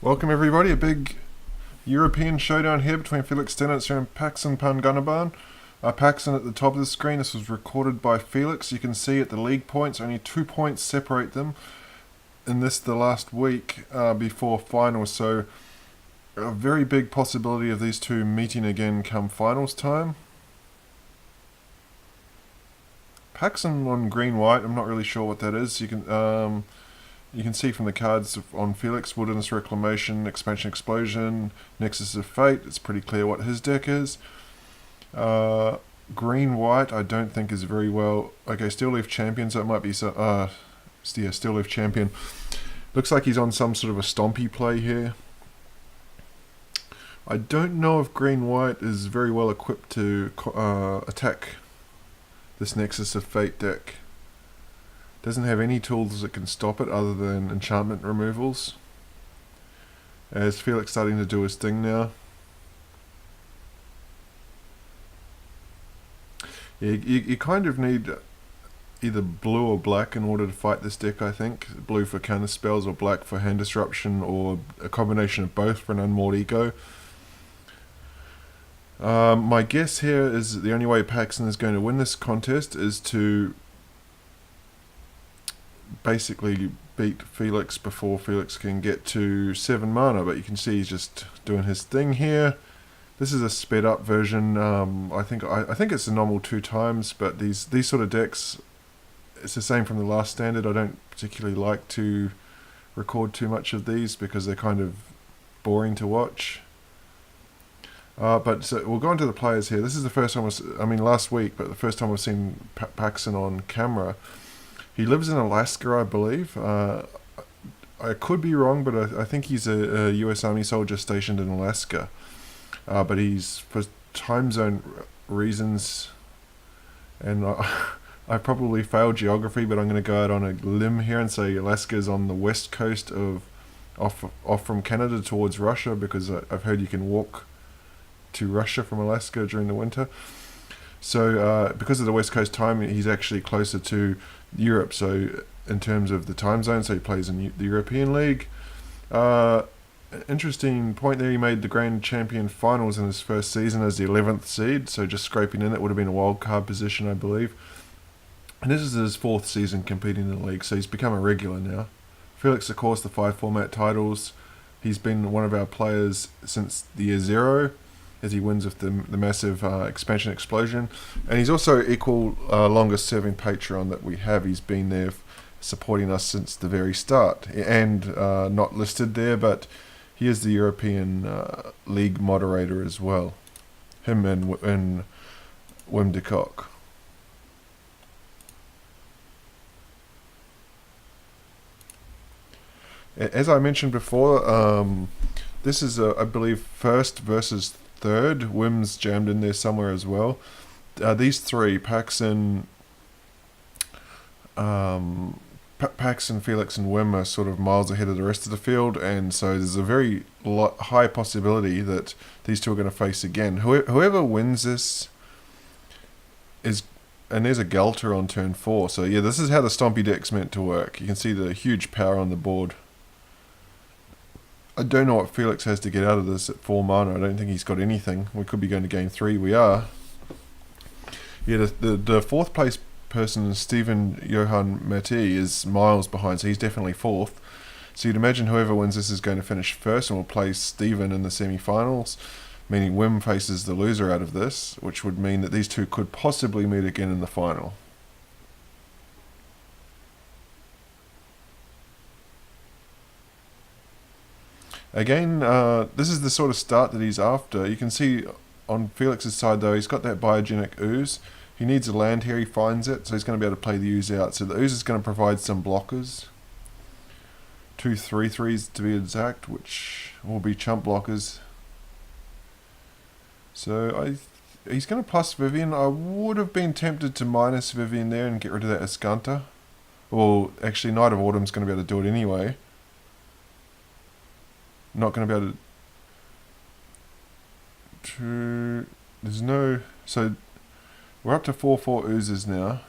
Welcome everybody, a big European showdown here between Felix Stenitzer and Paxson Panganiban. Paxson at the top of the screen. This was recorded by Felix. You can see at the league points, only 2 points separate them. In this, the last week before finals, so a very big possibility of these two meeting again come finals time. Paxson on green-white, I'm not really sure what that is. You can see from the cards on Felix, Wilderness Reclamation, Expansion Explosion, Nexus of Fate. It's pretty clear what his deck is. Green-white, I don't think is very well. Okay, Steel Leaf Champion, so it might be Steel Leaf Champion. Looks like he's on some sort of a stompy play here. I don't know if green-white is very well equipped to attack this Nexus of Fate deck. Doesn't have any tools that can stop it other than enchantment removals. As Felix starting to do his thing now. Yeah, you kind of need either blue or black in order to fight this deck, I think. Blue for counter spells or black for hand disruption, or a combination of both for an unmoored eco. My guess here is the only way Paxson is going to win this contest is to basically beat Felix before Felix can get to 7 mana, but you can see he's just doing his thing here. This is a sped up version. I think it's a normal 2 times, but these sort of decks, it's the same from the last standard. I don't particularly like to record too much of these because they're kind of boring to watch. But so we'll go into the players here. This is the first time, last week, but the first time I've seen Paxson on camera. He lives in Alaska, I believe. I could be wrong, but I think he's a US Army soldier stationed in Alaska. But he's, for time zone reasons, and I probably failed geography, but I'm going to go out on a limb here and say Alaska is on the west coast of off from Canada towards Russia, because I've heard you can walk to Russia from Alaska during the winter. So because of the west coast time, he's actually closer to Europe, so in terms of the time zone, so he plays in the European League. Interesting point there, he made the Grand Champion finals in his first season as the 11th seed, so just scraping in, it would have been a wild card position, I believe. And this is his 4th season competing in the league, so he's become a regular now. Felix, of course, the 5 format titles. He's been one of our players since the year 0, as he wins with the massive expansion explosion. And he's also equal longest serving Patreon that we have. He's been there supporting us since the very start, and not listed there, but he is the European League moderator as well. Him and Wim de Kock. As I mentioned before, this is, I believe, first versus third. Wim's jammed in there somewhere as well. These three, Paxson, Felix, and Wim are sort of miles ahead of the rest of the field, and so there's a very high possibility that these two are going to face again. Whoever wins this is, and there's a Galter on turn 4. So yeah, this is how the Stompy deck's meant to work. You can see the huge power on the board. I don't know what Felix has to get out of this at 4 mana. I don't think he's got anything. We could be going to game 3. We are. Yeah, the 4th place person, Stephen Johan Matti, is miles behind, so he's definitely 4th. So you'd imagine whoever wins this is going to finish first and will play Stephen in the semi-finals, meaning Wim faces the loser out of this, which would mean that these two could possibly meet again in the final. Again, this is the sort of start that he's after. You can see on Felix's side, though, he's got that biogenic ooze. He needs a land here, he finds it, so he's going to be able to play the ooze out. So the ooze is going to provide some blockers. 2 3/3s to be exact, which will be chump blockers. So he's going to plus Vivian. I would have been tempted to minus Vivian there and get rid of that Escanta. Well, actually, Knight of Autumn's going to be able to do it anyway. Not going to be able to... There's no... So we're up to 4/4 oozes now.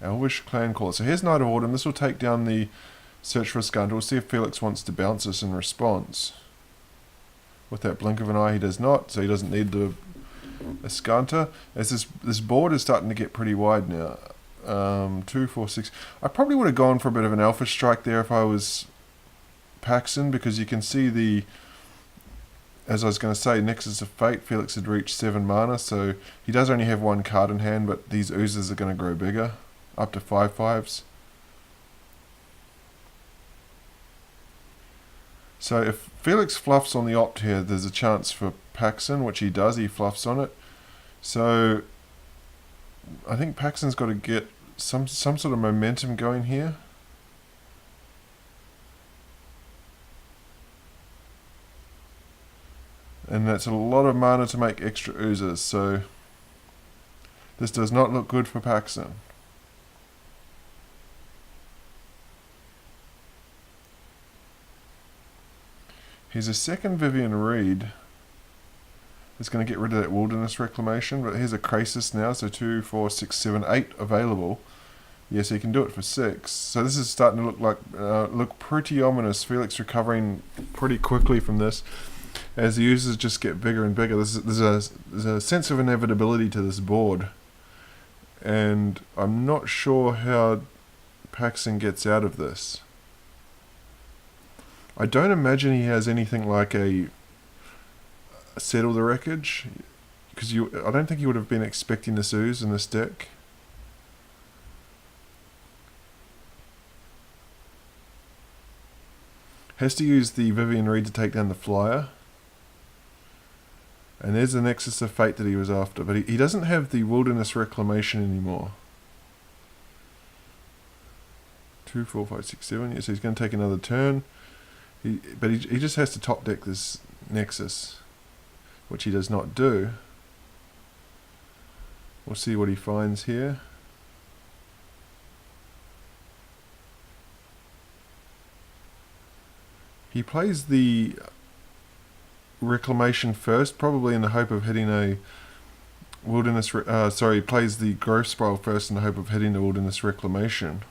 Elvish Clan Caller. So here's Knight of Autumn. This will take down the Search for Ascanta. We'll see if Felix wants to bounce this in response. With that blink of an eye, he does not, so he doesn't need the Ascanta. As this board is starting to get pretty wide now. 2, 4, 6. I probably would have gone for a bit of an Alpha Strike there if I was Paxson, because you can see the, as I was going to say, Nexus of Fate. Felix had reached 7 mana, so he does only have 1 card in hand, but these oozes are going to grow bigger, up to 5/5s. So if Felix fluffs on the opt here, there's a chance for Paxson, which he does. He fluffs on it. So I think Paxson's got to get some sort of momentum going here. And that's a lot of mana to make extra oozes, so this does not look good for Paxson. Here's a second Vivian Reed. It's going to get rid of that Wilderness Reclamation, but here's a Krasis now, so 2, 4, 6, 7, 8 available. Yes, he can do it for 6. So this is starting to look like look pretty ominous. Felix recovering pretty quickly from this. As the users just get bigger and bigger, there's a sense of inevitability to this board. And I'm not sure how Paxson gets out of this. I don't imagine he has anything like a Settle the Wreckage, because I don't think he would have been expecting this ooze in this deck. Has to use the Vivian Reed to take down the flyer. And there's the Nexus of Fate that he was after, but he doesn't have the Wilderness Reclamation anymore. 2, 4, 5, 6, 7. Yes, he's going to take another turn. But he just has to top deck this Nexus, which he does not do. We'll see what he finds here. He plays the Reclamation first, probably in the hope of hitting a Wilderness... he plays the Growth Spiral first in the hope of hitting the Wilderness Reclamation.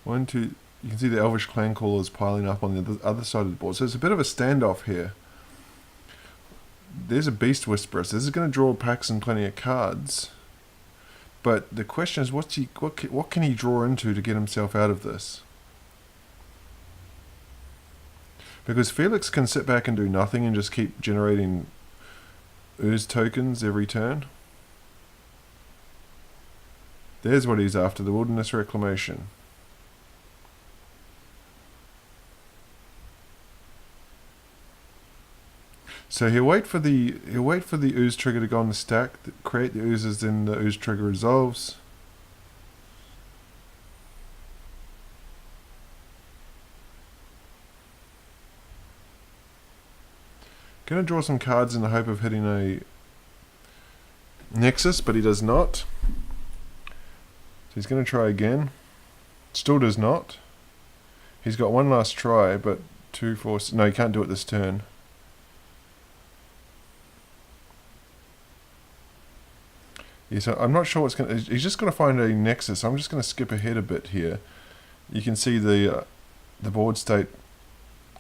1, 2... You can see the Elvish Clan Callers piling up on the other side of the board. So it's a bit of a standoff here. There's a Beast Whisperer. So this is going to draw Paxson plenty of cards. But the question is, what can he draw into to get himself out of this? Because Felix can sit back and do nothing and just keep generating ooze tokens every turn. There's what he's after, the Wilderness Reclamation. So he'll wait for the ooze trigger to go on the stack, create the oozes, then the ooze trigger resolves. Gonna draw some cards in the hope of hitting a Nexus, but he does not. So he's gonna try again. Still does not. He's got one last try, but 2, 4... No, he can't do it this turn. Yeah, so I'm not sure what's going to... He's just going to find a Nexus. I'm just going to skip ahead a bit here. You can see the board state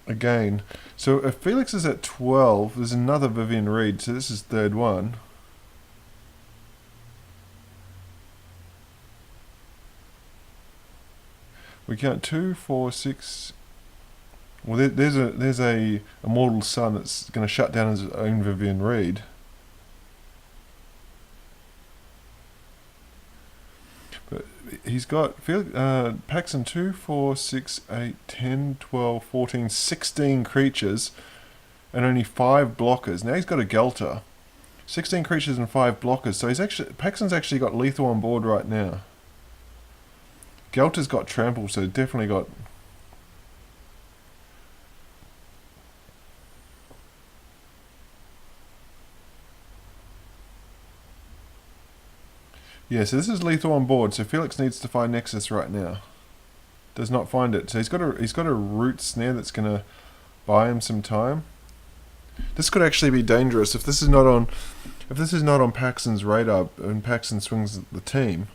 again. So if Felix is at 12, there's another Vivian Reed. So this is third one. We count 2, 4, 6... Well, there's a Immortal Sun that's going to shut down his own Vivian Reed. He's got Paxson 2, 4, 6, 8, 10, 12, 14, 16 creatures and only 5 blockers. Now he's got a Gelter. 16 creatures and 5 blockers. So Paxson's actually got lethal on board right now. Gelter's got trample, so definitely got... Yeah, so this is lethal on board, so Felix needs to find Nexus right now. Does not find it. So he's got a root snare that's going to buy him some time. This could actually be dangerous if this is not on... if this is not on Paxson's radar and Paxson swings the team,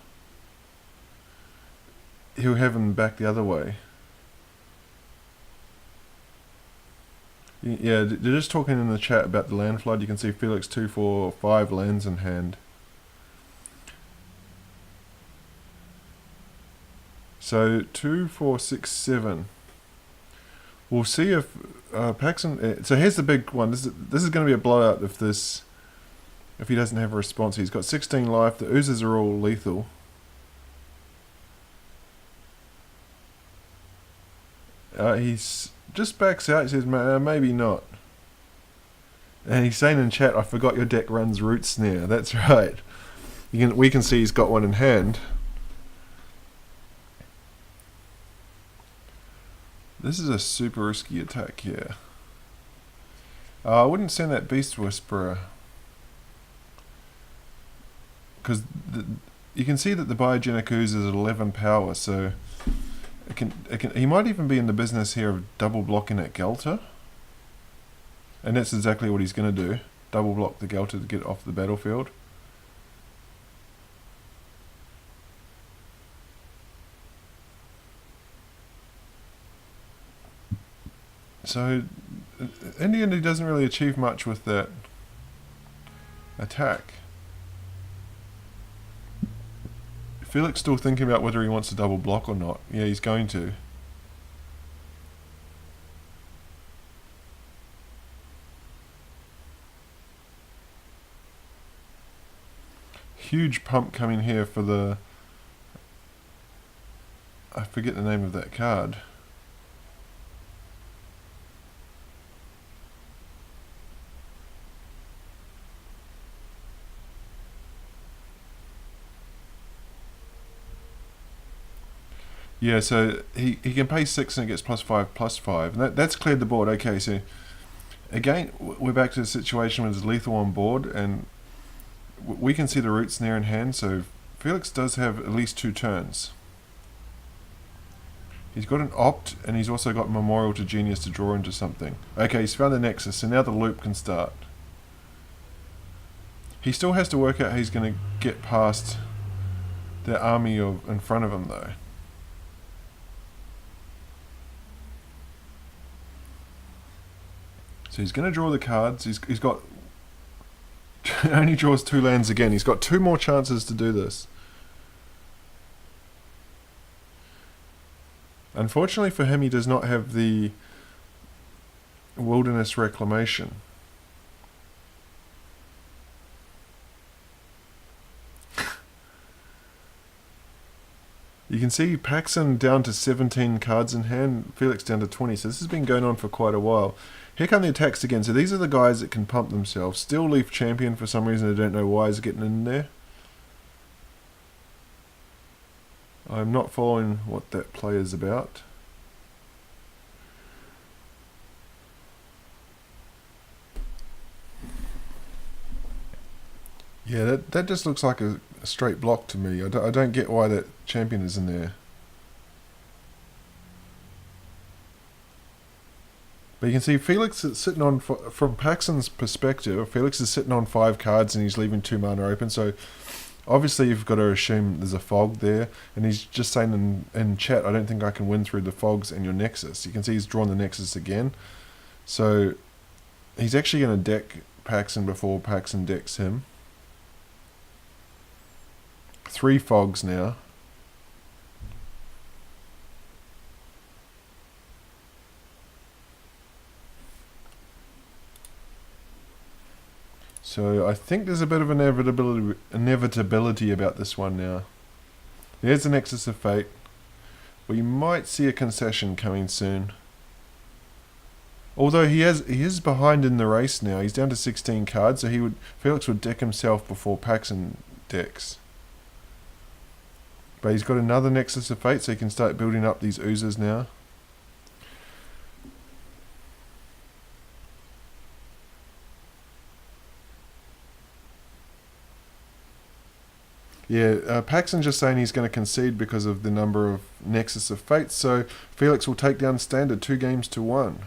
he'll have him back the other way. Yeah, they're just talking in the chat about the land flood. You can see Felix 2, 4, 5 lands in hand. So 2, 4, 6, 7. We'll see if Paxson. So here's the big one. This is going to be a blowout if he doesn't have a response. He's got 16 life. The oozes are all lethal. He's just backs out. He says maybe not. And he's saying in chat, "I forgot your deck runs Root Snare." That's right. We can see he's got one in hand. This is a super risky attack here. I wouldn't send that Beast Whisperer, because you can see that the Biogenic Ooze is at 11 power, so he might even be in the business here of double blocking at Gelter. And that's exactly what he's going to do. Double block the Gelter to get off the battlefield. So, in the end, he doesn't really achieve much with that attack. Felix still thinking about whether he wants to double block or not. Yeah, he's going to. Huge pump coming here for the... I forget the name of that card. Yeah, so he can pay 6 and it gets +5/+5. And that's cleared the board. Okay, so again, we're back to the situation where there's lethal on board, and we can see the Root Snare in hand, so Felix does have at least 2 turns. He's got an Opt, and he's also got Memorial to Genius to draw into something. Okay, he's found the Nexus, so now the loop can start. He still has to work out how he's going to get past the army in front of him, though. So he's going to draw the cards. He's got... only draws 2 lands again. He's got 2 more chances to do this. Unfortunately for him, he does not have the Wilderness Reclamation. You can see Paxson down to 17 cards in hand, Felix down to 20, so this has been going on for quite a while. Here come the attacks again, so these are the guys that can pump themselves. Still Leaf Champion, for some reason I don't know why, is getting in there. I'm not following what that play is about. Yeah, that just looks like a straight block to me. I don't get why that champion is in there. But you can see Felix is sitting on, from Paxson's perspective, Felix is sitting on 5 cards and he's leaving 2 mana open, so obviously you've got to assume there's a fog there, and he's just saying in chat, I don't think I can win through the fogs and your Nexus. You can see he's drawn the Nexus again, so he's actually going to deck Paxson before Paxson decks him. 3 fogs now. So I think there's a bit of inevitability about this one now. There's the Nexus of Fate. We might see a concession coming soon. Although he is behind in the race now. He's down to 16 cards, so Felix would deck himself before Paxson decks. But he's got another Nexus of Fate, so he can start building up these oozes now. Yeah, Paxson just saying he's going to concede because of the number of Nexus of Fate, so Felix will take down standard 2 games to 1.